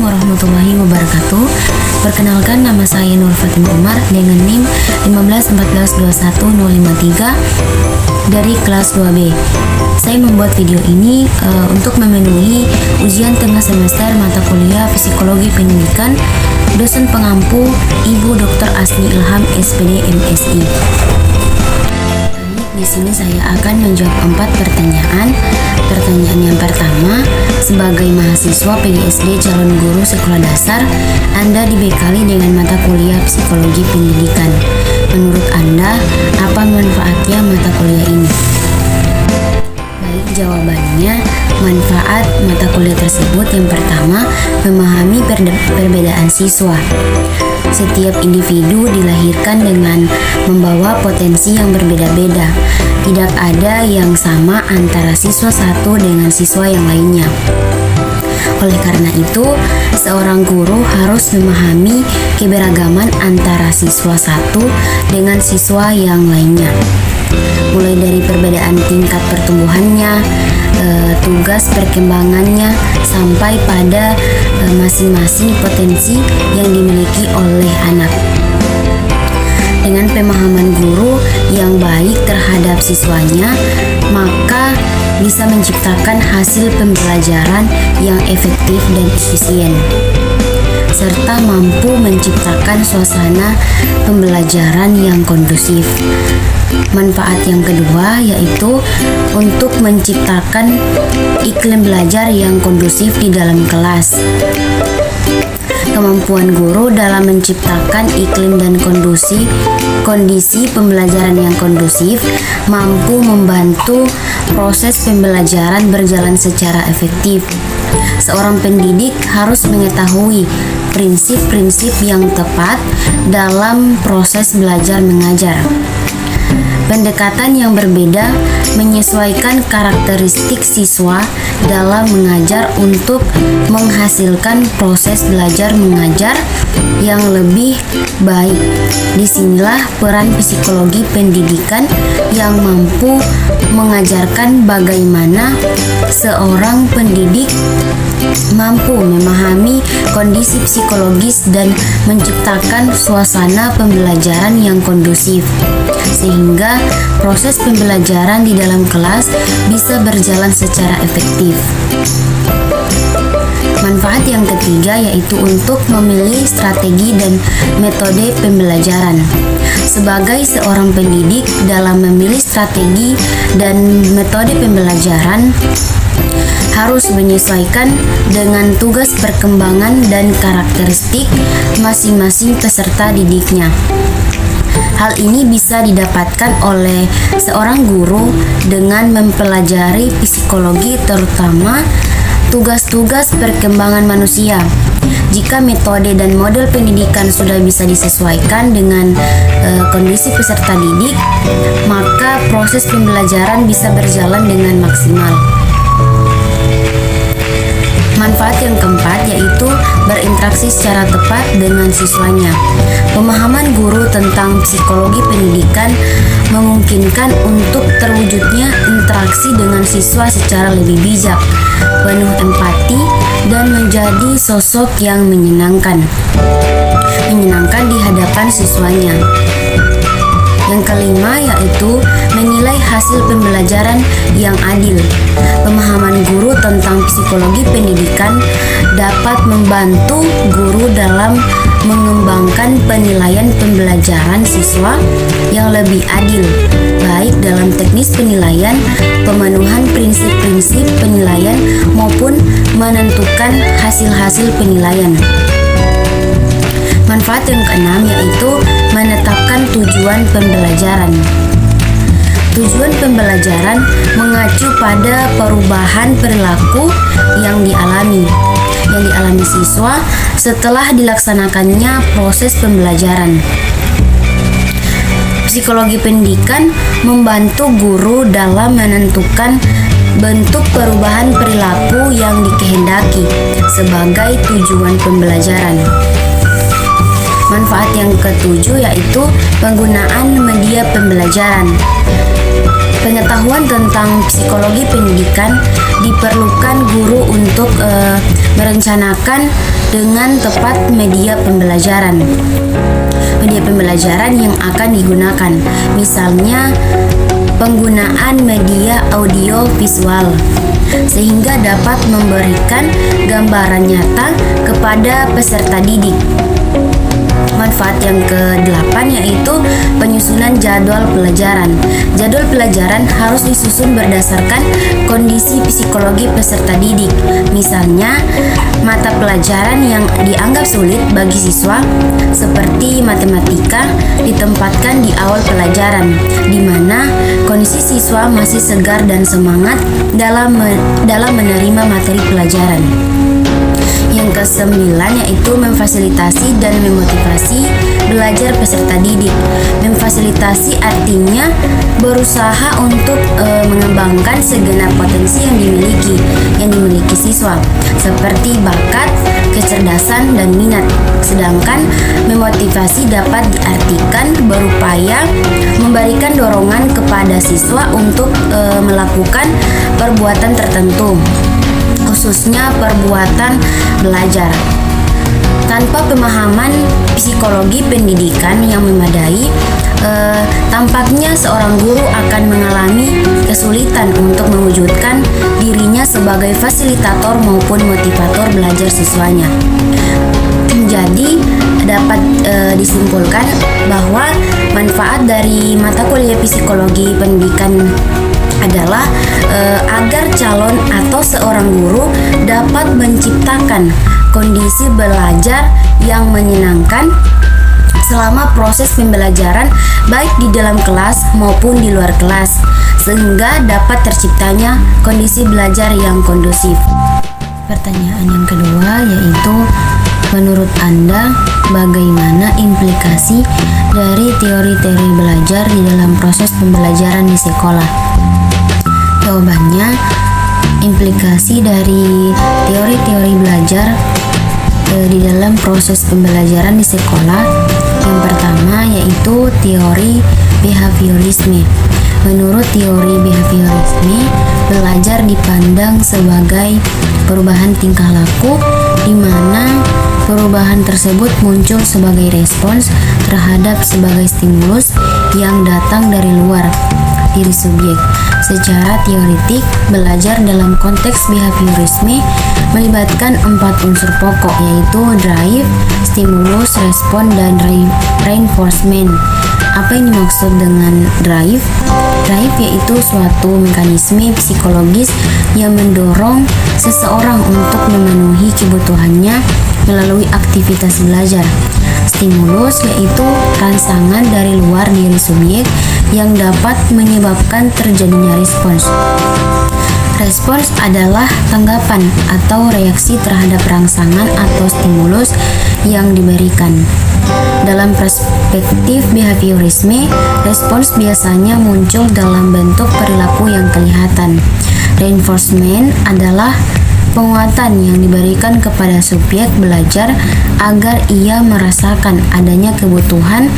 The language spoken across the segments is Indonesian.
warahmatullahi wabarakatuh. Perkenalkan, nama saya Nur Fatimah Umar dengan NIM 151421053 dari kelas 2B. Saya membuat video ini untuk memenuhi ujian tengah semester mata kuliah Psikologi Pendidikan dosen pengampu Ibu Dr. Asni Ilham SPD MSI. Di sini saya akan menjawab 4 pertanyaan. Pertanyaan yang pertama, sebagai mahasiswa PGSD calon guru sekolah dasar, Anda dibekali dengan mata kuliah Psikologi Pendidikan. Menurut Anda, apa manfaatnya mata kuliah ini? Baik, jawabannya, manfaat mata kuliah tersebut yang pertama, memahami perbedaan siswa. Setiap individu dilahirkan dengan membawa potensi yang berbeda-beda. Tidak ada yang sama antara siswa satu dengan siswa yang lainnya. Oleh karena itu, seorang guru harus memahami keberagaman antara siswa satu dengan siswa yang lainnya. Mulai dari perbedaan tingkat pertumbuhannya, tugas perkembangannya, sampai pada masing-masing potensi yang dimiliki oleh anak. Dengan pemahaman guru yang baik terhadap siswanya, maka bisa menciptakan hasil pembelajaran yang efektif dan efisien, serta mampu menciptakan suasana pembelajaran yang kondusif. Manfaat yang kedua yaitu untuk menciptakan iklim belajar yang kondusif di dalam kelas. Kemampuan guru dalam menciptakan iklim dan kondisi pembelajaran yang kondusif mampu membantu proses pembelajaran berjalan secara efektif. Seorang pendidik harus mengetahui prinsip-prinsip yang tepat dalam proses belajar mengajar. Pendekatan yang berbeda menyesuaikan karakteristik siswa dalam mengajar untuk menghasilkan proses belajar mengajar yang lebih baik. Disinilah peran psikologi pendidikan yang mampu mengajarkan bagaimana seorang pendidik mampu memahami kondisi psikologis dan menciptakan suasana pembelajaran yang kondusif, sehingga proses pembelajaran di dalam kelas bisa berjalan secara efektif. Manfaat yang ketiga yaitu untuk memilih strategi dan metode pembelajaran. Sebagai seorang pendidik, dalam memilih strategi dan metode pembelajaran harus menyesuaikan dengan tugas perkembangan dan karakteristik masing-masing peserta didiknya. Hal ini bisa didapatkan oleh seorang guru dengan mempelajari psikologi, terutama tugas-tugas perkembangan manusia. Jika metode dan model pendidikan sudah bisa disesuaikan dengan kondisi peserta didik, maka proses pembelajaran bisa berjalan dengan maksimal. Manfaat yang keempat yaitu berinteraksi secara tepat dengan siswanya. Pemahaman guru tentang psikologi pendidikan memungkinkan untuk terwujudnya interaksi dengan siswa secara lebih bijak, penuh empati, dan menjadi sosok yang menyenangkan di hadapan siswanya. Yang kelima yaitu menilai hasil pembelajaran yang adil. Pemahaman guru tentang psikologi pendidikan dapat membantu guru dalam mengembangkan penilaian pembelajaran siswa yang lebih adil, baik dalam teknis penilaian, pemenuhan prinsip-prinsip penilaian, maupun menentukan hasil-hasil penilaian. Manfaat yang keenam yaitu menetapkan tujuan pembelajaran. Tujuan pembelajaran mengacu pada perubahan perilaku yang dialami siswa setelah dilaksanakannya proses pembelajaran. Psikologi pendidikan membantu guru dalam menentukan bentuk perubahan perilaku yang dikehendaki sebagai tujuan pembelajaran. Manfaat yang ketujuh yaitu penggunaan media pembelajaran. Pengetahuan tentang psikologi pendidikan diperlukan guru untuk merencanakan dengan tepat media pembelajaran. Media pembelajaran yang akan digunakan, misalnya penggunaan media audio visual, sehingga dapat memberikan gambaran nyata kepada peserta didik. Manfaat yang ke-8 yaitu penyusunan jadwal pelajaran. Jadwal pelajaran harus disusun berdasarkan kondisi psikologi peserta didik. Misalnya, mata pelajaran yang dianggap sulit bagi siswa seperti matematika ditempatkan di awal pelajaran, di mana kondisi siswa masih segar dan semangat dalam menerima materi pelajaran. Yang ke-9 yaitu memfasilitasi dan memotivasi belajar peserta didik. Memfasilitasi artinya berusaha untuk mengembangkan segenap potensi yang dimiliki siswa, seperti bakat, kecerdasan, dan minat. Sedangkan memotivasi dapat diartikan berupaya memberikan dorongan kepada siswa untuk melakukan perbuatan tertentu, khususnya perbuatan belajar. Tanpa pemahaman psikologi pendidikan yang memadai, tampaknya seorang guru akan mengalami kesulitan untuk mewujudkan dirinya sebagai fasilitator maupun motivator belajar siswanya. Jadi, dapat disimpulkan bahwa manfaat dari mata kuliah psikologi pendidikan adalah agar calon atau seorang guru dapat menciptakan kondisi belajar yang menyenangkan selama proses pembelajaran, baik di dalam kelas maupun di luar kelas, sehingga dapat terciptanya kondisi belajar yang kondusif. Pertanyaan yang kedua yaitu, menurut Anda bagaimana implikasi dari teori-teori belajar di dalam proses pembelajaran di sekolah? Jawabannya, implikasi dari teori-teori belajar di dalam proses pembelajaran di sekolah, yang pertama yaitu teori behaviorisme. Menurut teori behaviorisme, belajar dipandang sebagai perubahan tingkah laku, di mana perubahan tersebut muncul sebagai respons terhadap sebagai stimulus yang datang dari luar diri subjek. Secara teoretik, belajar dalam konteks behaviorisme melibatkan 4 unsur pokok, yaitu drive, stimulus, respon, dan reinforcement. Apa yang dimaksud dengan drive? Drive yaitu suatu mekanisme psikologis yang mendorong seseorang untuk memenuhi kebutuhannya melalui aktivitas belajar. Stimulus yaitu rangsangan dari luar diri subjek yang dapat menyebabkan terjadinya respons. Respons adalah tanggapan atau reaksi terhadap rangsangan atau stimulus yang diberikan. Dalam perspektif behaviorisme, respons biasanya muncul dalam bentuk perilaku yang kelihatan. Reinforcement adalah penguatan yang diberikan kepada subjek belajar agar ia merasakan adanya kebutuhan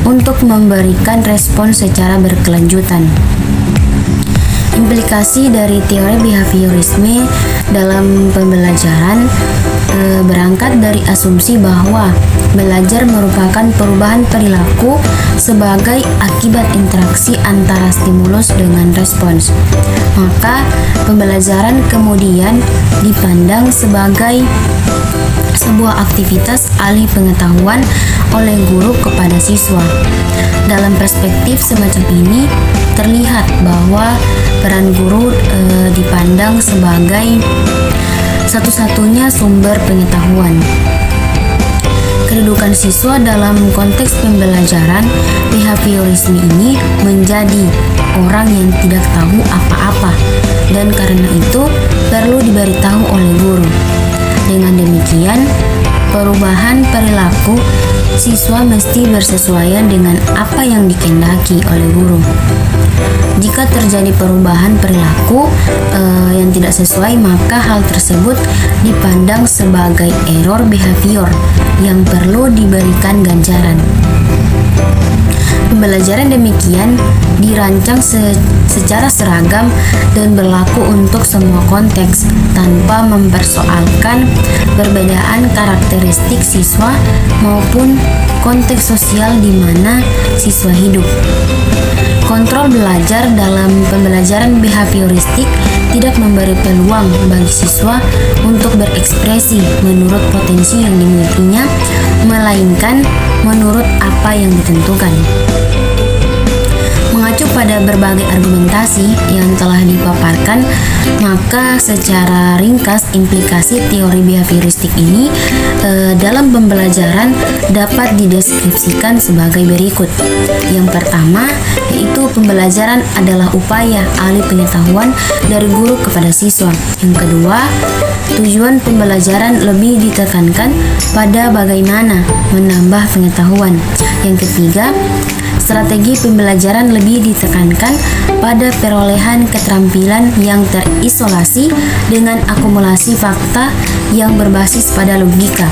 untuk memberikan respons secara berkelanjutan. Implikasi dari teori behaviorisme dalam pembelajaran berangkat dari asumsi bahwa belajar merupakan perubahan perilaku sebagai akibat interaksi antara stimulus dengan respons. Maka, pembelajaran kemudian dipandang sebagai sebuah aktivitas alih pengetahuan oleh guru kepada siswa. Dalam perspektif semacam ini, terlihat bahwa peran guru dipandang sebagai satu-satunya sumber pengetahuan. Kedudukan siswa dalam konteks pembelajaran behaviorisme ini menjadi orang yang tidak tahu apa-apa, dan karena itu perlu diberitahu oleh guru. Dengan demikian, perubahan perilaku siswa mesti bersesuaian dengan apa yang dikehendaki oleh guru. Jika terjadi perubahan perilaku yang tidak sesuai, maka hal tersebut dipandang sebagai error behavior yang perlu diberikan ganjaran. Pembelajaran demikian dirancang secara seragam dan berlaku untuk semua konteks tanpa mempersoalkan perbedaan karakteristik siswa maupun konteks sosial di mana siswa hidup. Kontrol belajar dalam pembelajaran behavioristik tidak memberi peluang bagi siswa untuk berekspresi menurut potensi yang dimilikinya, melainkan menurut apa yang ditentukan. Mengacu pada berbagai argumentasi yang telah dipaparkan, maka secara ringkas implikasi teori behavioristik ini dalam pembelajaran dapat dideskripsikan sebagai berikut. Yang pertama, yaitu pembelajaran adalah upaya alih pengetahuan dari guru kepada siswa. Yang kedua, tujuan pembelajaran lebih ditekankan pada bagaimana menambah pengetahuan. Yang ketiga, strategi pembelajaran lebih ditekankan pada perolehan keterampilan yang terisolasi dengan akumulasi fakta yang berbasis pada logika.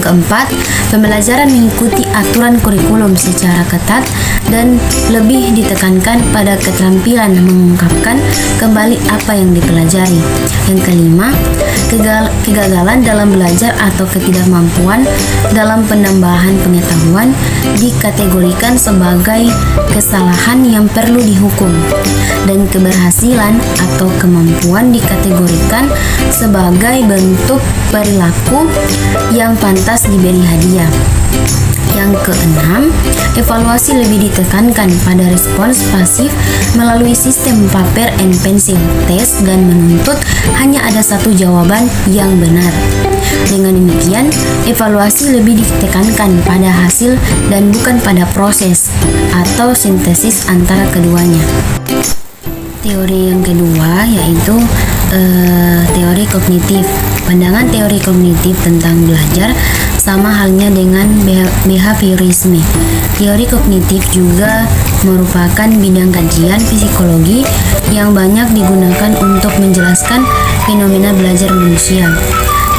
Keempat, pembelajaran mengikuti aturan kurikulum secara ketat dan lebih ditekankan pada keterampilan mengungkapkan kembali apa yang dipelajari. Yang kelima, kegagalan dalam belajar atau ketidakmampuan dalam penambahan pengetahuan dikategorikan sebagai kesalahan yang perlu dihukum, dan keberhasilan atau kemampuan dikategorikan sebagai bentuk perilaku yang pantas diberi hadiah. Yang keenam, evaluasi lebih ditekankan pada respons pasif melalui sistem paper and pencil test dan menuntut hanya ada satu jawaban yang benar. Dengan demikian, evaluasi lebih ditekankan pada hasil dan bukan pada proses atau sintesis antara keduanya. Teori yang kedua yaitu teori kognitif. Pandangan teori kognitif tentang belajar sama halnya dengan behaviorisme. Teori kognitif juga merupakan bidang kajian psikologi yang banyak digunakan untuk menjelaskan fenomena belajar manusia.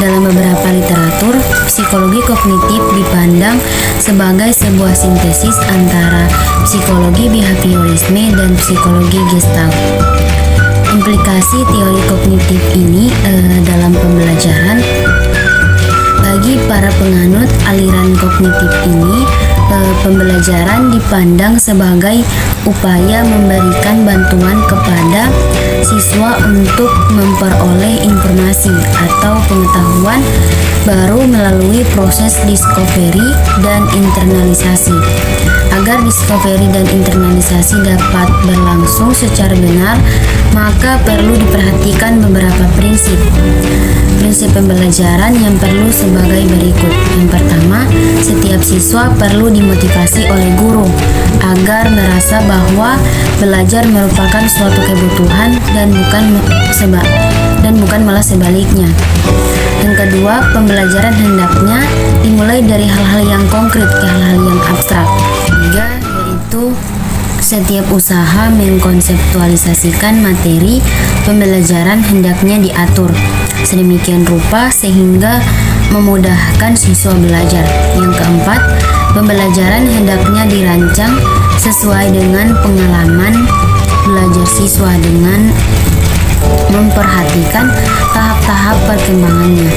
Dalam beberapa literatur, psikologi kognitif dipandang sebagai sebuah sintesis antara psikologi behaviorisme dan psikologi Gestalt. Implikasi teori kognitif ini dalam pembelajaran bagi para penganut aliran kognitif ini, pembelajaran dipandang sebagai upaya memberikan bantuan kepada siswa untuk memperoleh informasi atau pengetahuan baru melalui proses discovery dan internalisasi. Agar discovery dan internalisasi dapat berlangsung secara benar, maka perlu diperhatikan beberapa prinsip. Prinsip pembelajaran yang perlu sebagai berikut. Yang pertama, setiap siswa perlu dimotivasi oleh guru agar merasa bahwa belajar merupakan suatu kebutuhan dan bukan malah sebaliknya. Yang kedua, pembelajaran hendaknya dimulai dari hal-hal yang konkret ke hal-hal yang abstrak. Ketiga, yaitu setiap usaha mengkonseptualisasikan materi pembelajaran hendaknya diatur sedemikian rupa sehingga memudahkan siswa belajar. Yang keempat, pembelajaran hendaknya dirancang sesuai dengan pengalaman belajar siswa dengan memperhatikan tahap-tahap perkembangannya.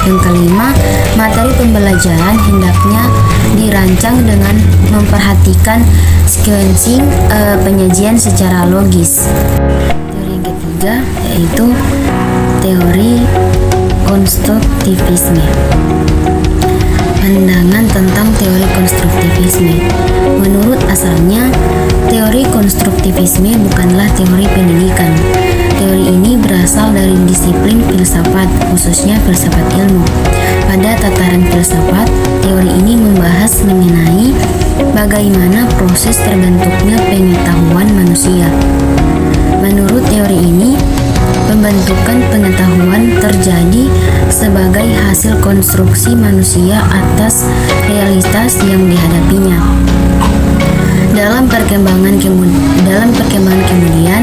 Yang kelima, materi pembelajaran hendaknya dirancang dengan memperhatikan sequencing penyajian secara logis. Teori yang ketiga yaitu teori konstruktivisme. Pandangan tentang teori konstruktivisme. Menurut asalnya, teori konstruktivisme bukanlah teori pendidikan. Teori ini berasal dari disiplin filsafat, khususnya filsafat ilmu. Pada tataran filsafat, teori ini membahas mengenai bagaimana proses terbentuknya pengetahuan manusia. Menurut teori ini, pembentukan pengetahuan terjadi sebagai hasil konstruksi manusia atas realitas yang dihadapinya. Dalam perkembangan kemudian,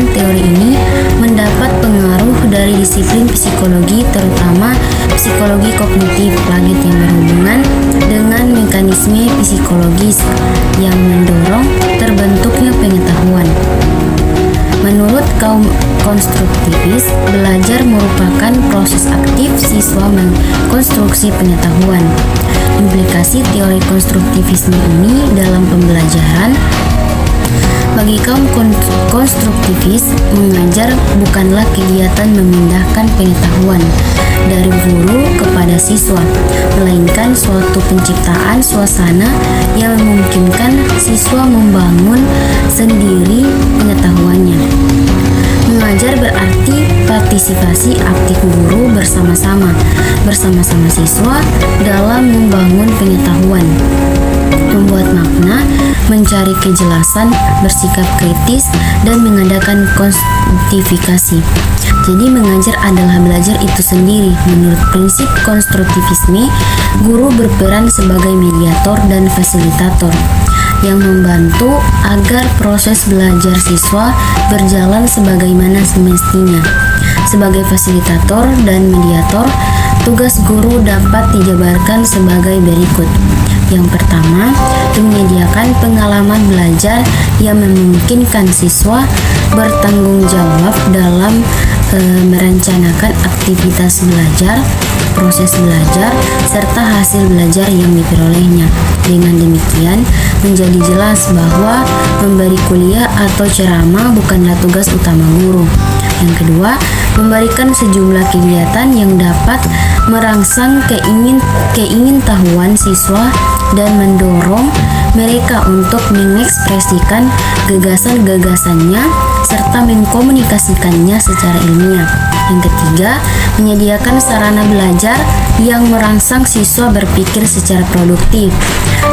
teori ini mendapat pengaruh dari dari disiplin psikologi, terutama psikologi kognitif Plaget yang berhubungan dengan mekanisme psikologis yang mendorong terbentuknya pengetahuan. Menurut kaum konstruktivis, belajar merupakan proses aktif siswa mengkonstruksi pengetahuan. Implikasi teori konstruktivisme ini dalam pembelajaran: bagi kaum konstruktivis, mengajar bukanlah kegiatan memindahkan pengetahuan dari guru kepada siswa, melainkan suatu penciptaan suasana yang memungkinkan siswa membangun sendiri pengetahuannya. Mengajar berarti partisipasi aktif guru bersama-sama siswa dalam membangun pengetahuan, membuat makna, mencari kejelasan, bersikap kritis, dan mengadakan konstruktifikasi. Jadi mengajar adalah belajar itu sendiri. Menurut prinsip konstruktivisme, guru berperan sebagai mediator dan fasilitator yang membantu agar proses belajar siswa berjalan sebagaimana semestinya. Sebagai fasilitator dan mediator, tugas guru dapat dijabarkan sebagai berikut. Yang pertama, menyediakan pengalaman belajar yang memungkinkan siswa bertanggung jawab dalam merencanakan aktivitas belajar, proses belajar, serta hasil belajar yang diperolehnya. Dengan demikian, menjadi jelas bahwa memberi kuliah atau ceramah bukanlah tugas utama guru. Yang kedua, memberikan sejumlah kegiatan yang dapat merangsang keingintahuan siswa dan mendorong mereka untuk mengekspresikan gagasan-gagasannya serta mengkomunikasikannya secara ilmiah. Yang ketiga, menyediakan sarana belajar yang merangsang siswa berpikir secara produktif.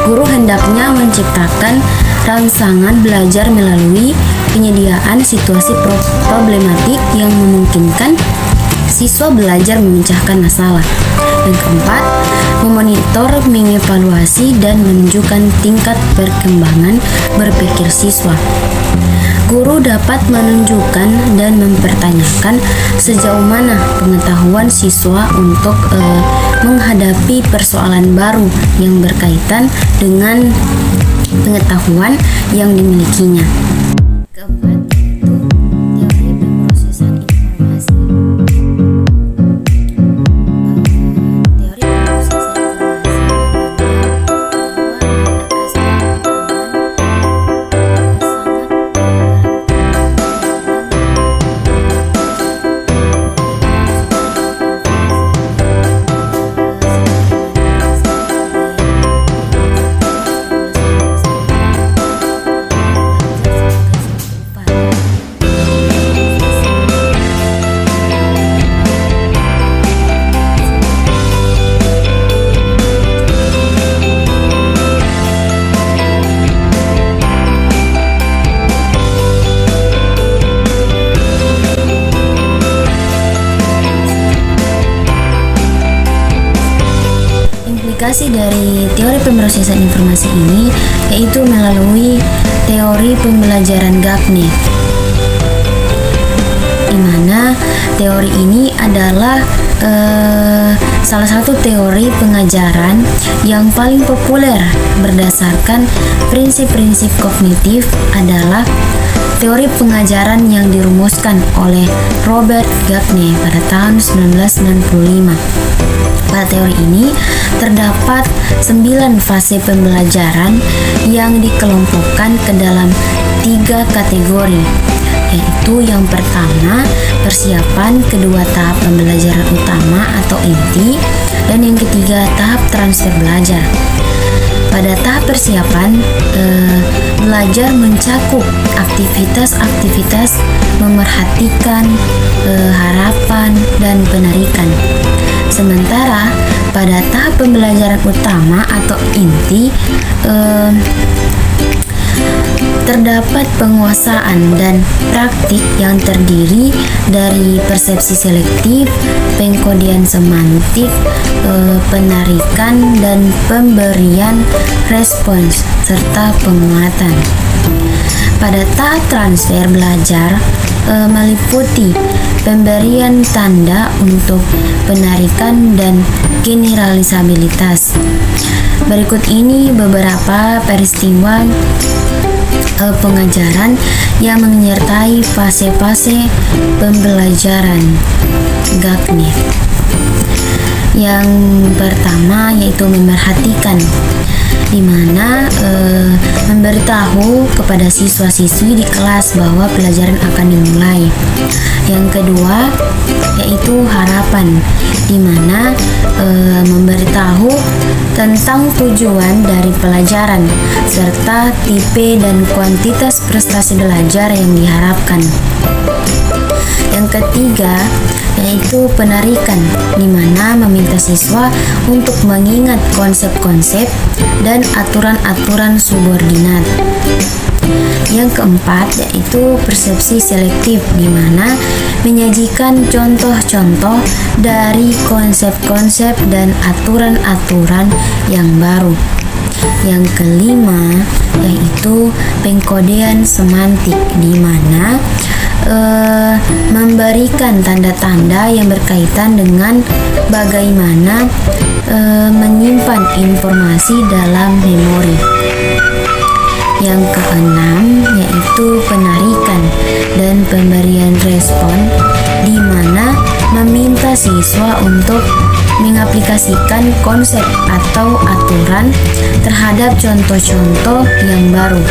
Guru hendaknya menciptakan rangsangan belajar melalui penyediaan situasi problematik yang memungkinkan siswa belajar memecahkan masalah. Yang keempat, memonitor, mengevaluasi, dan menunjukkan tingkat perkembangan berpikir siswa. Guru dapat menunjukkan dan mempertanyakan sejauh mana pengetahuan siswa untuk menghadapi persoalan baru yang berkaitan dengan pengetahuan yang dimilikinya. Keempat, teori pemrosesan informasi. Aplikasi dari teori pemrosesan informasi ini yaitu melalui teori pembelajaran Gagne, di mana teori ini adalah salah satu teori pengajaran yang paling populer berdasarkan prinsip-prinsip kognitif adalah teori pengajaran yang dirumuskan oleh Robert Gagne pada tahun 1995. Pada teori ini terdapat 9 fase pembelajaran yang dikelompokkan ke dalam 3 kategori, yaitu yang pertama persiapan, kedua tahap pembelajaran utama atau inti, dan yang ketiga tahap transfer belajar. Pada tahap persiapan, belajar mencakup aktivitas-aktivitas memerhatikan, harapan, dan penarikan. Sementara pada tahap pembelajaran utama atau inti, terdapat penguasaan dan praktik yang terdiri dari persepsi selektif, pengkodian semantik, penarikan, dan pemberian respons, serta penguatan. Pada tahap transfer belajar meliputi pemberian tanda untuk penarikan dan generalisabilitas. Berikut ini beberapa peristiwa pengajaran yang menyertai fase-fase pembelajaran Gagner. Yang pertama yaitu memerhatikan, di mana memberitahu kepada siswa-siswi di kelas bahwa pelajaran akan dimulai. Yang kedua yaitu harapan, di mana memberitahu tentang tujuan dari pelajaran serta tipe dan kuantitas prestasi belajar yang diharapkan. Yang ketiga yaitu penarikan, di mana meminta siswa untuk mengingat konsep-konsep dan aturan-aturan subordinat. Yang keempat yaitu persepsi selektif, di mana menyajikan contoh-contoh dari konsep-konsep dan aturan-aturan yang baru. Yang kelima yaitu pengkodean semantik, di mana memberikan tanda-tanda yang berkaitan dengan bagaimana menyimpan informasi dalam memori. Yang keenam yaitu penarikan dan pemberian respon, di mana meminta siswa untuk mengaplikasikan konsep atau aturan terhadap contoh-contoh yang baru.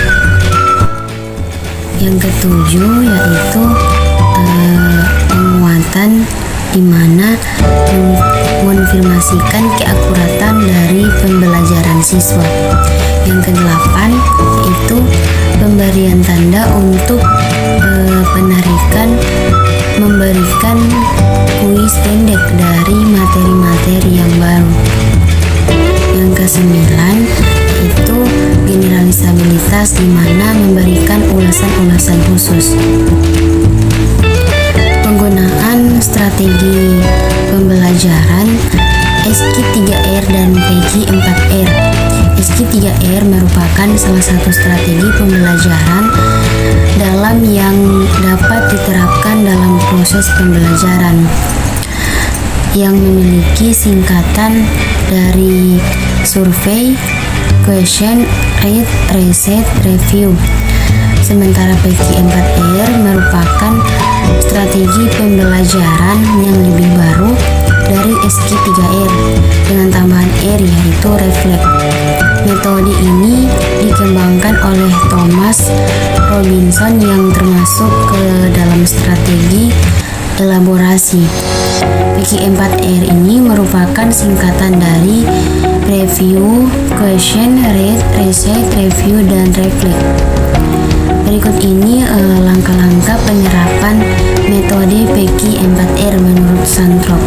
Yang ketujuh yaitu penguatan, di mana mengonfirmasikan keakuratan dari pembelajaran siswa. Yang kedelapan yaitu pemberian tanda untuk penarikan, memberikan kuis pendek dari materi-materi yang baru. Yang kesembilan yaitu generalisabilitas, di mana memberikan ulasan-ulasan khusus. Penggunaan strategi pembelajaran SQ3R dan PQ4R. SQ3R merupakan salah satu strategi pembelajaran dalam yang dapat diterapkan dalam proses pembelajaran, yang memiliki singkatan dari survei, question, read, reset, review. Sementara PQ4R merupakan strategi pembelajaran yang lebih baru dari SQ3R dengan tambahan R, yaitu reflect. Metode ini dikembangkan oleh Thomas Robinson yang termasuk ke dalam strategi elaborasi. PQ4R ini merupakan singkatan dari review, question, read, reset, review, dan reflect. Berikut ini langkah-langkah penyerapan metode PQ4R menurut Santrop.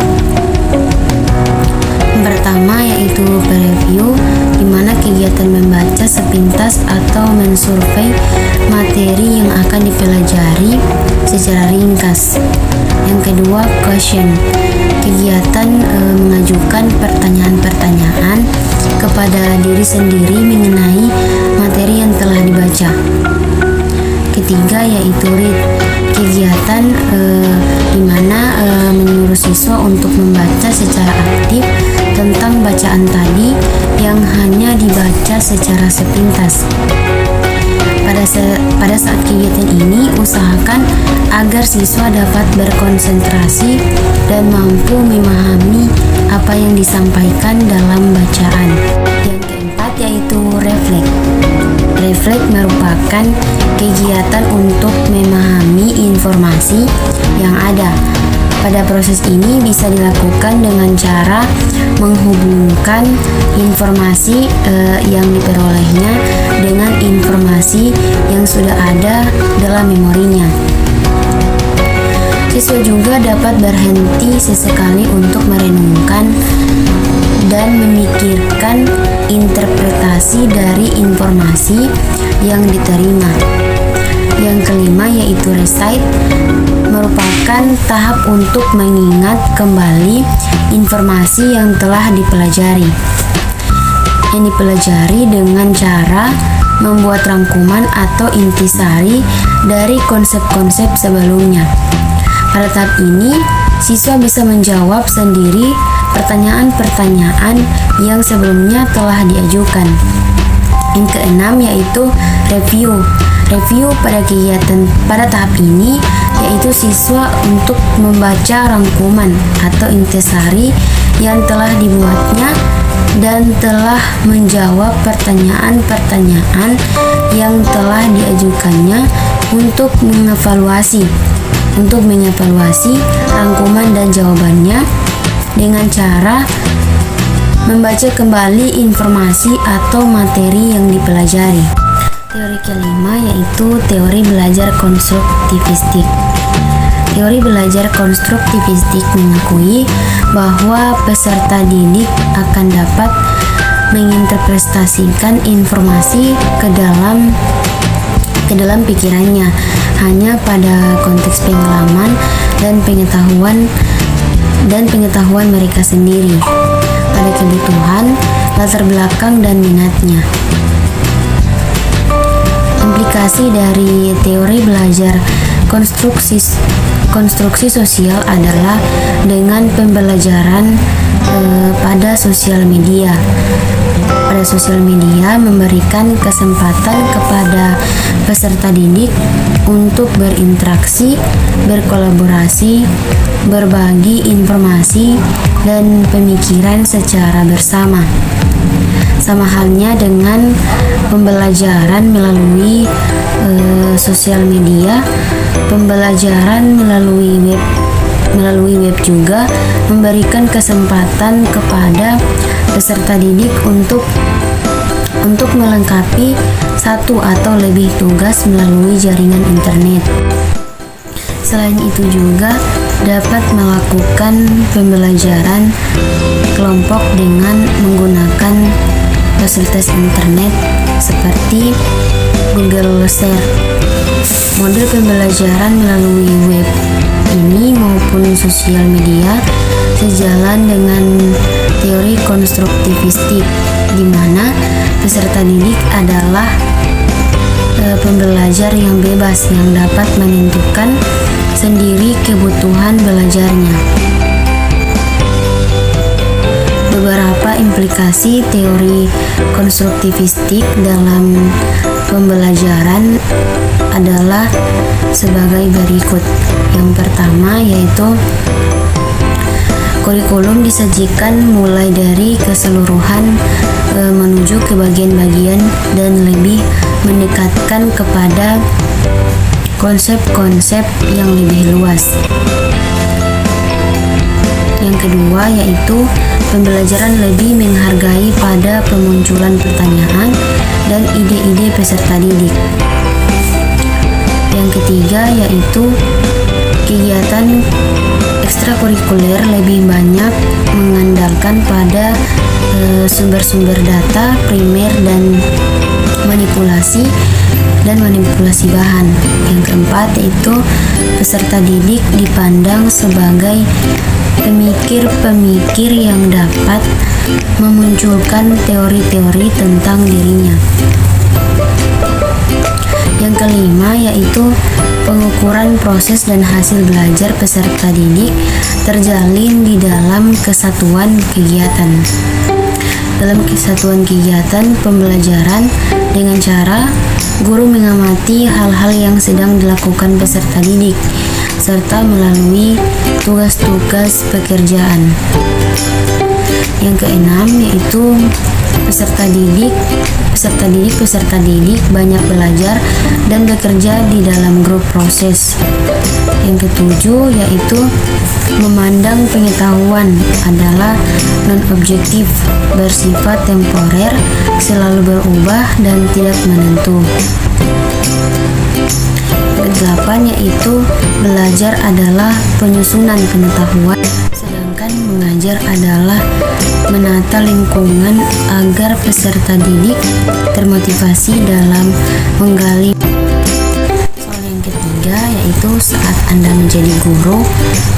Yang pertama yaitu preview, di mana kegiatan membaca sepintas atau mensurvei materi yang akan dipelajari secara ringkas. Yang kedua, question, kegiatan mengajukan pertanyaan-pertanyaan kepada diri sendiri mengenai materi yang telah dibaca. Ketiga yaitu read, kegiatan di mana menyuruh siswa untuk membaca secara aktif tentang bacaan tadi yang hanya dibaca secara sepintas. Pada saat kegiatan ini, usahakan agar siswa dapat berkonsentrasi dan mampu memahami apa yang disampaikan dalam bacaan. Yang keempat yaitu reflect. Reflect merupakan kegiatan untuk memahami informasi yang ada. Pada proses ini bisa dilakukan dengan cara menghubungkan informasi yang diperolehnya dengan informasi yang sudah ada dalam memorinya. Siswa juga dapat berhenti sesekali untuk merenungkan dan memikirkan interpretasi dari informasi yang diterima. Yang kelima yaitu recite, merupakan tahap untuk mengingat kembali informasi yang telah dipelajari. Yang dipelajari dengan cara membuat rangkuman atau intisari dari konsep-konsep sebelumnya. Pada tahap ini, siswa bisa menjawab sendiri pertanyaan-pertanyaan yang sebelumnya telah diajukan. Yang keenam yaitu review. Review pada kegiatan pada tahap ini yaitu siswa untuk membaca rangkuman atau intisari yang telah dibuatnya dan telah menjawab pertanyaan-pertanyaan yang telah diajukannya untuk mengevaluasi rangkuman dan jawabannya dengan cara membaca kembali informasi atau materi yang dipelajari. Teori kelima yaitu teori belajar konstruktivistik. Teori belajar konstruktivistik mengakui bahwa peserta didik akan dapat menginterpretasikan informasi ke dalam pikirannya hanya pada konteks pengalaman dan pengetahuan mereka sendiri, pada kebutuhan, latar belakang, dan minatnya. Implikasi dari teori belajar konstruksi sosial adalah dengan pembelajaran pada sosial media. Pada sosial media memberikan kesempatan kepada peserta didik untuk berinteraksi, berkolaborasi, berbagi informasi dan pemikiran secara bersama. Sama halnya dengan pembelajaran melalui sosial media, pembelajaran melalui web juga memberikan kesempatan kepada peserta didik untuk melengkapi satu atau lebih tugas melalui jaringan internet. Selain itu juga dapat melakukan pembelajaran kelompok dengan menggunakan fasilitas internet seperti Google Share. Model pembelajaran melalui web ini maupun sosial media sejalan dengan teori konstruktivistik, di mana peserta didik adalah pembelajar yang bebas yang dapat menentukan sendiri kebutuhan belajarnya. Beberapa implikasi teori konstruktivistik dalam pembelajaran adalah sebagai berikut. Yang pertama yaitu kurikulum disajikan mulai dari keseluruhan menuju ke bagian-bagian dan lebih mendekatkan kepada konsep-konsep yang lebih luas. Yang kedua yaitu pembelajaran lebih menghargai pada pemunculan pertanyaan dan ide-ide peserta didik. Yang ketiga yaitu kegiatan ekstrakurikuler lebih banyak mengandalkan pada sumber-sumber data primer dan manipulasi bahan. Yang keempat yaitu peserta didik dipandang sebagai pemikir-pemikir yang dapat memunculkan teori-teori tentang dirinya. Yang kelima yaitu pengukuran proses dan hasil belajar peserta didik terjalin di dalam kesatuan kegiatan. Dalam kesatuan kegiatan pembelajaran dengan cara guru mengamati hal-hal yang sedang dilakukan peserta didik serta melalui tugas-tugas pekerjaan. Yang keenam yaitu peserta didik banyak belajar dan bekerja di dalam grup proses. Yang ketujuh yaitu memandang pengetahuan adalah non-objektif, bersifat temporer, selalu berubah dan tidak menentu. Kedelapan yaitu belajar adalah penyusunan pengetahuan, sedangkan mengajar adalah menata lingkungan agar peserta didik termotivasi dalam menggali. Soal yang ketiga yaitu yaitu saat Anda menjadi guru,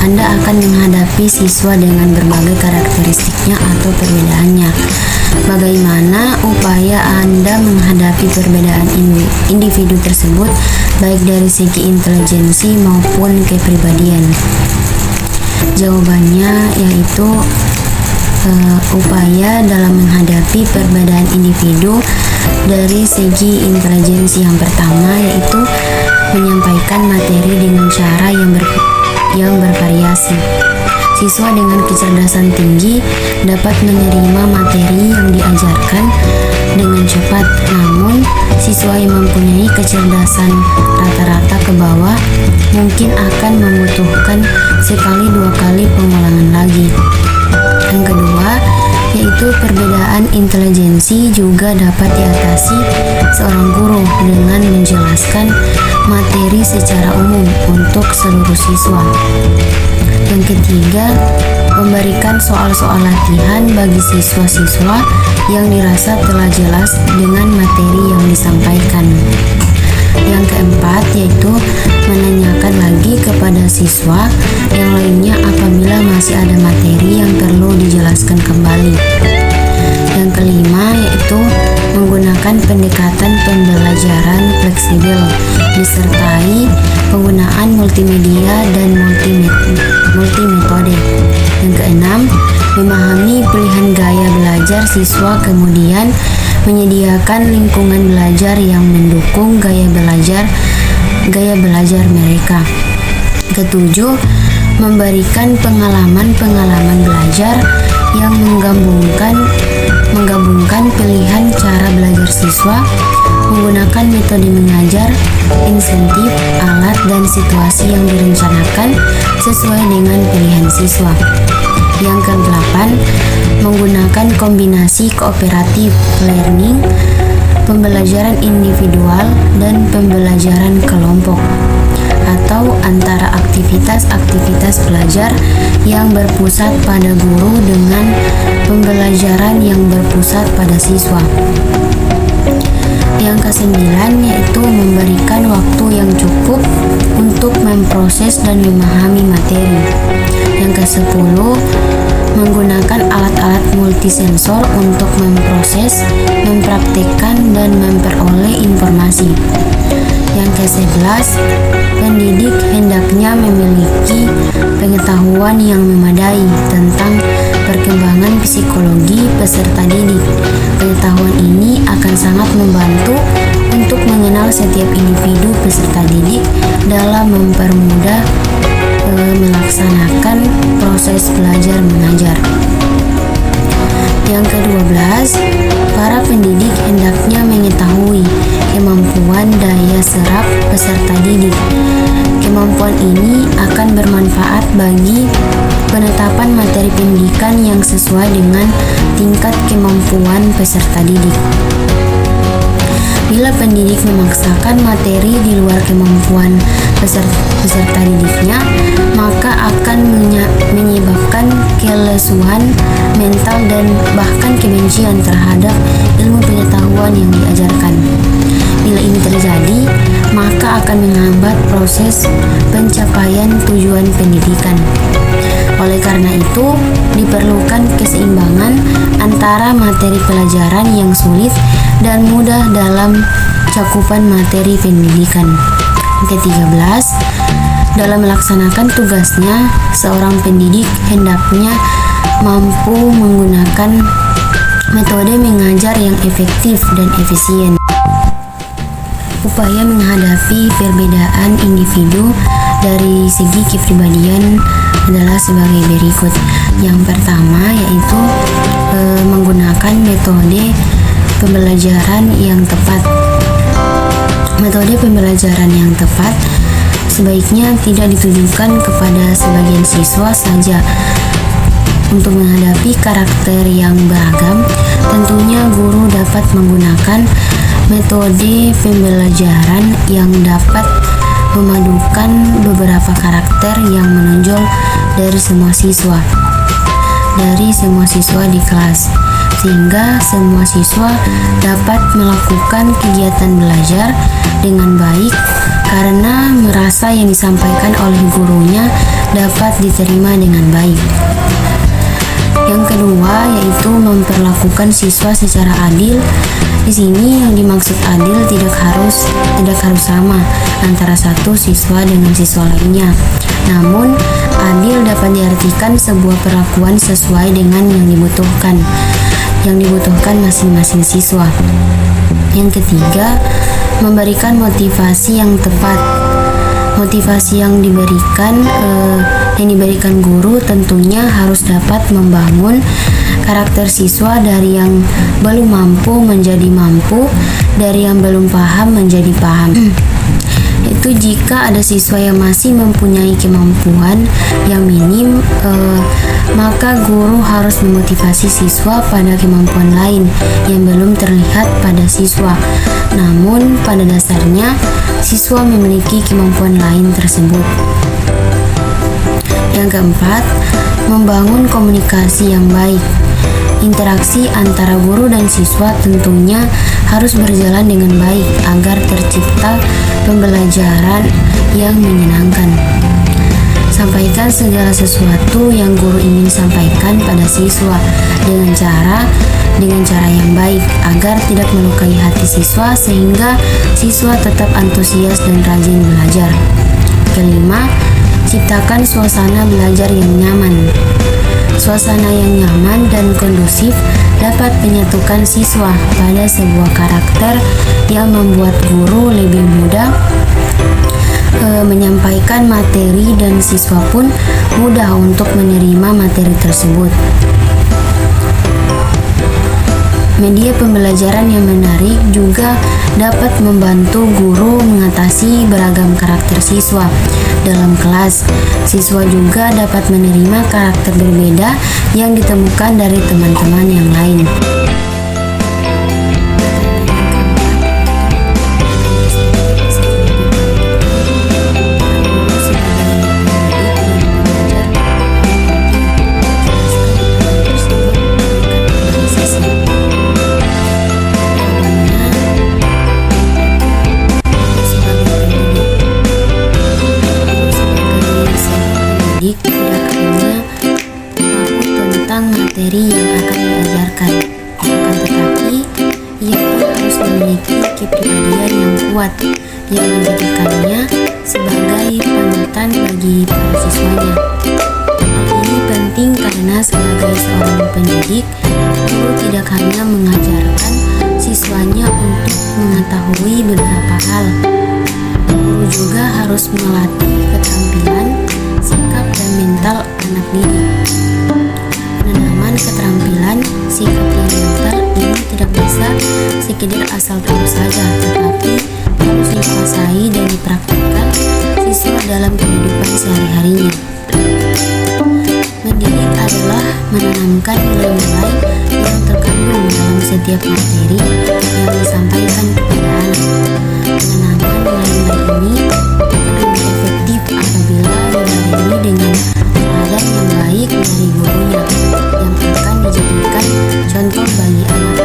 Anda akan menghadapi siswa dengan berbagai karakteristiknya atau perbedaannya. Bagaimana upaya Anda menghadapi perbedaan individu tersebut, baik dari segi intelijensi maupun kepribadian? Jawabannya yaitu upaya dalam menghadapi perbedaan individu dari segi intelijensi yang pertama yaitu menyampaikan materi dengan cara yang bervariasi. Siswa dengan kecerdasan tinggi dapat menerima materi yang diajarkan dengan cepat, namun siswa yang mempunyai kecerdasan rata-rata ke bawah mungkin akan membutuhkan sekali dua kali pengulangan lagi. Yang kedua, yaitu perbedaan intelijensi juga dapat diatasi seorang guru dengan menjelaskan materi secara umum untuk seluruh siswa. Yang ketiga, memberikan soal-soal latihan bagi siswa-siswa yang dirasa telah jelas dengan materi yang disampaikan. Yang keempat, yaitu menanyakan lagi kepada siswa yang lainnya apabila masih ada materi yang perlu dijelaskan kembali. Yang kelima, yaitu menggunakan pendekatan pembelajaran fleksibel disertai penggunaan multimedia dan multimetode. Yang keenam, memahami pilihan gaya belajar siswa, kemudian menyediakan lingkungan belajar yang mendukung gaya belajar mereka. Ketujuh, memberikan pengalaman belajar yang menggabungkan pilihan cara belajar siswa, menggunakan metode mengajar, insentif, alat, dan situasi yang direncanakan sesuai dengan pilihan siswa. Yang ke-8, menggunakan kombinasi kooperatif learning, pembelajaran individual, dan pembelajaran kelompok, atau antara aktivitas-aktivitas belajar yang berpusat pada guru dengan pembelajaran yang berpusat pada siswa. Yang ke-9, yaitu memberikan waktu yang cukup untuk memproses dan memahami materi. Yang ke-10, menggunakan alat-alat multisensor untuk memproses, mempraktikkan, dan memperoleh informasi. Yang ke-11, pendidik hendaknya memiliki pengetahuan yang memadai tentang perkembangan psikologi peserta didik. Pengetahuan ini akan sangat membantu untuk mengenal setiap individu peserta didik dalam mempermudah melaksanakan proses belajar mengajar. Yang ke-12, para pendidik hendaknya mengetahui kemampuan daya serap peserta didik. Kemampuan ini akan bermanfaat bagi penetapan materi pendidikan yang sesuai dengan tingkat kemampuan peserta didik. Bila pendidik memaksakan materi di luar kemampuan peserta didiknya, maka akan menyebabkan kelesuan mental dan bahkan kebencian terhadap ilmu pengetahuan yang diajarkan. Bila ini terjadi, maka akan menghambat proses pencapaian tujuan pendidikan. Oleh karena itu, diperlukan keseimbangan antara materi pelajaran yang sulit dan mudah dalam cakupan materi pendidikan. Ke-13, dalam melaksanakan tugasnya, seorang pendidik hendaknya mampu menggunakan metode mengajar yang efektif dan efisien. Upaya menghadapi perbedaan individu dari segi kepribadian adalah sebagai berikut. Yang pertama yaitu menggunakan metode pembelajaran yang tepat. Metode pembelajaran yang tepat sebaiknya tidak ditujukan kepada sebagian siswa saja. Untuk menghadapi karakter yang beragam, tentunya guru dapat menggunakan metode pembelajaran yang dapat memadukan beberapa karakter yang menonjol dari semua siswa di kelas, sehingga semua siswa dapat melakukan kegiatan belajar dengan baik karena merasa yang disampaikan oleh gurunya dapat diterima dengan baik. Yang kedua yaitu memperlakukan siswa secara adil. Di sini yang dimaksud adil tidak harus sama antara satu siswa dengan siswa lainnya. Namun, adil dapat diartikan sebuah perlakuan sesuai dengan yang dibutuhkan masing-masing siswa. Yang ketiga, memberikan motivasi yang tepat. Motivasi yang diberikan guru tentunya harus dapat membangun karakter siswa dari yang belum mampu menjadi mampu, dari yang belum paham menjadi paham. Itu jika ada siswa yang masih mempunyai kemampuan yang minim, maka guru harus memotivasi siswa pada kemampuan lain yang belum terlihat pada siswa. Namun pada dasarnya siswa memiliki kemampuan lain tersebut. Yang keempat, membangun komunikasi yang baik. Interaksi antara guru dan siswa tentunya harus berjalan dengan baik agar tercipta pembelajaran yang menyenangkan. Sampaikan segala sesuatu yang guru ingin sampaikan pada siswa dengan cara yang baik agar tidak melukai hati siswa sehingga siswa tetap antusias dan rajin belajar. Kelima, ciptakan suasana belajar yang nyaman. Suasana yang nyaman dan kondusif dapat menyatukan siswa pada sebuah karakter yang membuat guru lebih mudah menyampaikan materi dan siswa pun mudah untuk menerima materi tersebut. Media pembelajaran yang menarik juga dapat membantu guru mengatasi beragam karakter siswa dalam kelas. Siswa juga dapat menerima karakter berbeda yang ditemukan dari teman-teman yang lain. Materi yang akan diajarkan, akan tetapi ia pun harus memiliki kepribadian yang kuat yang menjadikannya sebagai panutan bagi para siswanya. Hal ini penting karena sebagai seorang pendidik, guru tidak hanya mengajarkan siswanya untuk mengetahui beberapa hal. Guru juga harus melatih keterampilan, sikap, dan mental anak didik. Penanaman keterampilan, sikap, dan mental ini tidak bisa sekedar asal tahu saja, tetapi harus dikuasai dan dipraktikkan siswa dalam kehidupan sehari-harinya. Mendidik adalah menanamkan nilai-nilai yang terkandung dalam setiap materi yang disampaikan kepada anak. Menanamkan nilai-nilai ini akan lebih efektif apabila dibarengi dengan teladan yang baik dari gurunya yang akan dijadikan contoh bagi anak.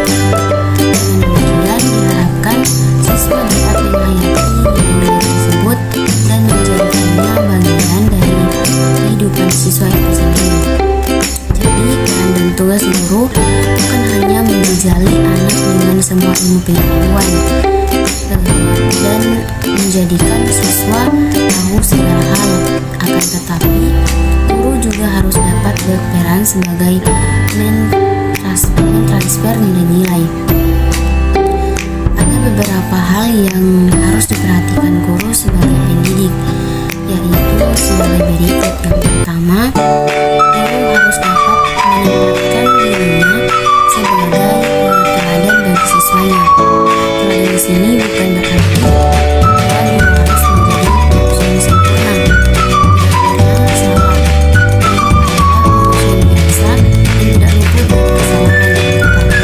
Dengan demikian diharapkan siswa dapat menghayati nilai-nilai tersebut dan menjadikannya bagian dari kehidupan siswa itu sendiri. Jadi peran dan tugas guru bukan hanya menjejali anak dengan semua ilmu pengetahuan dan menjadikan siswa tahu segala hal, akan tetapi guru juga harus dapat berperan sebagai mentransfer nilai-nilai. Ada beberapa hal yang harus diperhatikan guru sebagai pendidik, yaitu sebagai berikut. Yang pertama, guru harus dapat menempatkan dirinya sebagai teladan bagi siswanya. Teladan di sini bukan berarti bahwa guru harus menjadi manusia yang sempurna. Karena salah. Guru adalah manusia biasa dan tidak luput dari kesalahan. Tetapi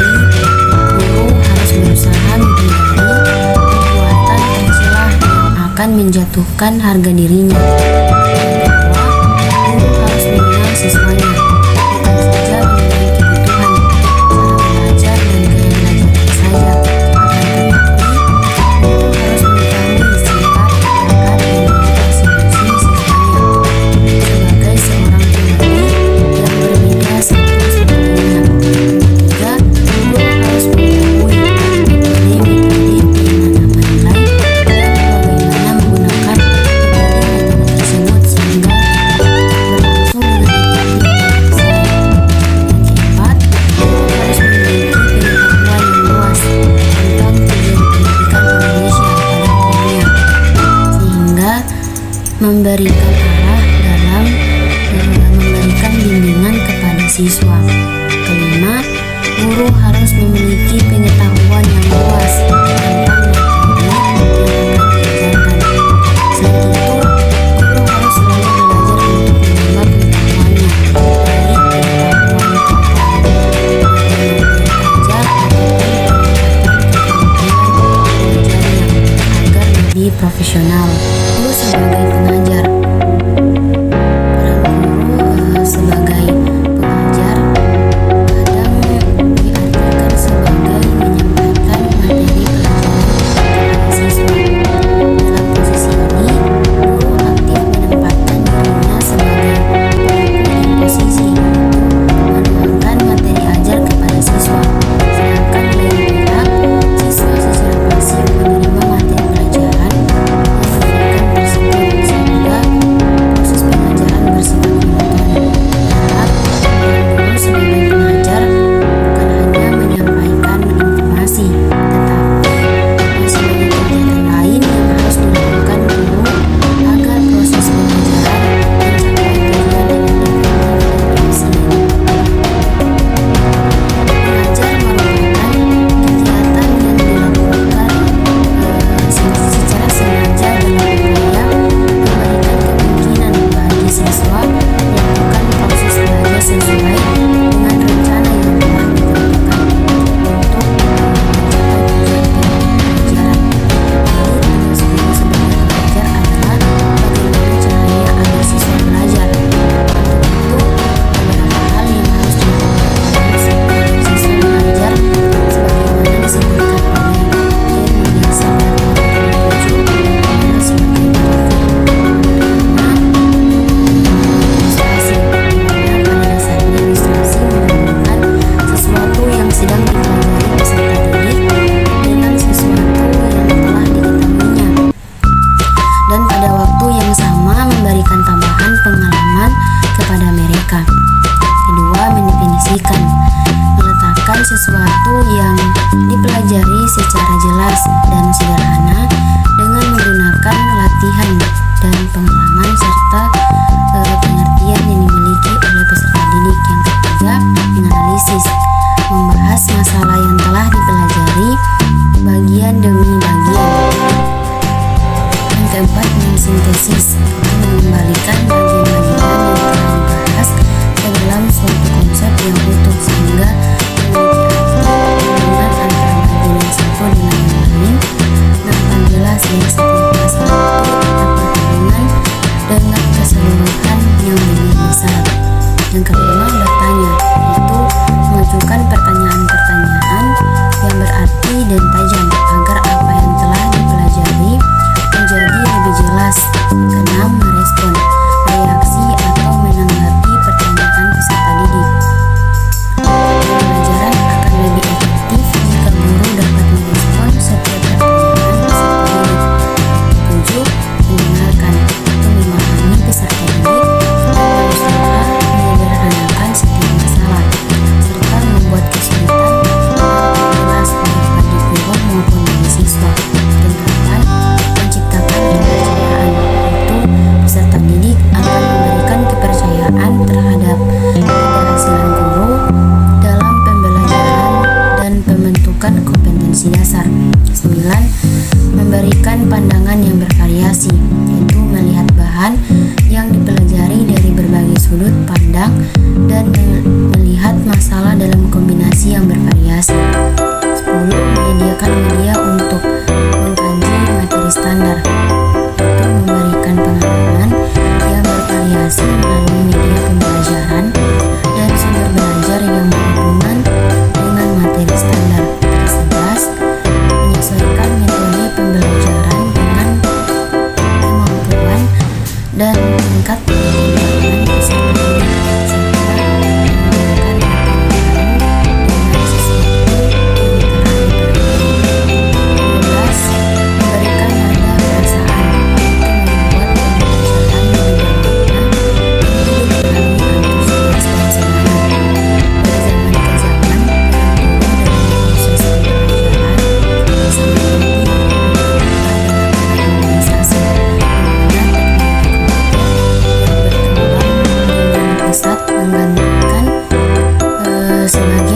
guru harus berusaha menghindari perbuatan tercela yang akan menjatuhkan harga dirinya. Guru harus mengenal siswanya, bukan saja mengenai kebutuhan, cara belajar, dan gaya belajarnya saja. Akan tetapi, guru harus mengetahui sifat, karakter, memberikan arah dalam memberikan bimbingan kepada siswa. Kelima, guru harus memiliki pengetahuan yang luas tentang materi yang akan diajarkan. Selain itu, guru harus selalu belajar untuk menambah pengetahuannya, baik pengetahuan belajar agar lebih profesional. Guru sebagai pengajar. Peran guru sebagai pengajar kadang diartikan sebagai menyampaikan materi pelajaran kepada siswa. Dalam posisi ini, guru aktif menempatkan dirinya sebagai pelaku dan posisi menuangkan materi ajar kepada siswa. Sedangkan lain pihak, siswa secara pasif menerima materi pelajaran yang diberikan tersebut sehingga proses pengajaran bersifat monoton. Harap guru sebagai pengajar bukan hanya menyampaikan informasi, tetapi masih banyak kegiatan lain yang harus dilakukan guru agar proses pengajaran mencapai tujuan dengan efektif dan efisien. Mengajar merupakan kegiatan yang dilakukan secara sengaja dalam upaya memberikan kemungkinan bagi siswa melakukan proses belajar sesuai dengan rencana yang telah ditentukan untuk mencapai tujuan pembelajaran. Lalu tugas guru sebagai pengajar adalah bagaimana caranya agar siswa belajar. Untuk itu, beberapa hal yang harus dilakukan supaya siswa belajar sebagaimana disebutkan oleh Media Sadar tahun 2007 sebagai berikut. Ilustrasi, dimana pada dasarnya ilustrasi menghubungkan sesuatu yang sedang dipelajari peserta didik dengan sesuatu yang telah diketahuinya, dan pada waktu yang sama memberikan tambahan pengalaman kepada mereka. Kedua, mendefinisikan, meletakkan sesuatu yang dipelajari secara jelas dan sederhana dengan menggunakan latihan dan pengalaman serta pengertian yang dimiliki oleh peserta didik. Yang ketiga, menganalisis, membahas masalah yang telah dipelajari bagian demi bagian. Yang keempat, mensintesis, mengembalikan bagian-bagian yang telah dibahas ke dalam suatu konsep yang utuh sehingga memiliki arti hubungan antara bagian yang satu dengan yang lain nampak jelas dan setiap masalah itu dapat berhubungan dengan keseluruhan yang lebih besar. Yang kelima, bertanya, yaitu mengajukan pertanyaan-pertanyaan yang berarti dan tajam agar apa yang telah dipelajari menjadi lebih jelas. Keenam, merespon, reaksi atau menanggapi pertanyaan peserta didik. Pembelajaran akan lebih efektif jika guru dapat merespon setiap pertanyaan peserta didik. Ketujuh, mendengarkan, yaitu memahami peserta didik dan berusaha menyederhanakan setiap masalah serta membuat kesulitan jelas baik bagi guru maupun bagi siswa. Dan delapan, menciptakan kepercayaan, yaitu peserta didik akan memberikan kepercayaan terhadap keberhasilan guru dalam pembelajaran dan pembentukan kompetensi dasar. 9. Memberikan pandangan yang bervariasi, yaitu melihat bahan yang dipelajari dari berbagai sudut pandang dan melihat masalah dalam kombinasi yang bervariasi. 10. Menyediakan media untuk mengkaji materi standar, yaitu memberikan pengalaman yang bervariasi melalui media pembelajaran dan sumber belajar yang berhubungan dengan materi standar. 11. Menyesuaikan metode pembelajaran dengan kemampuan dan tingkat penggunaan peserta didik serta menggunakan metode baru dengan sesuatu diskusi lagi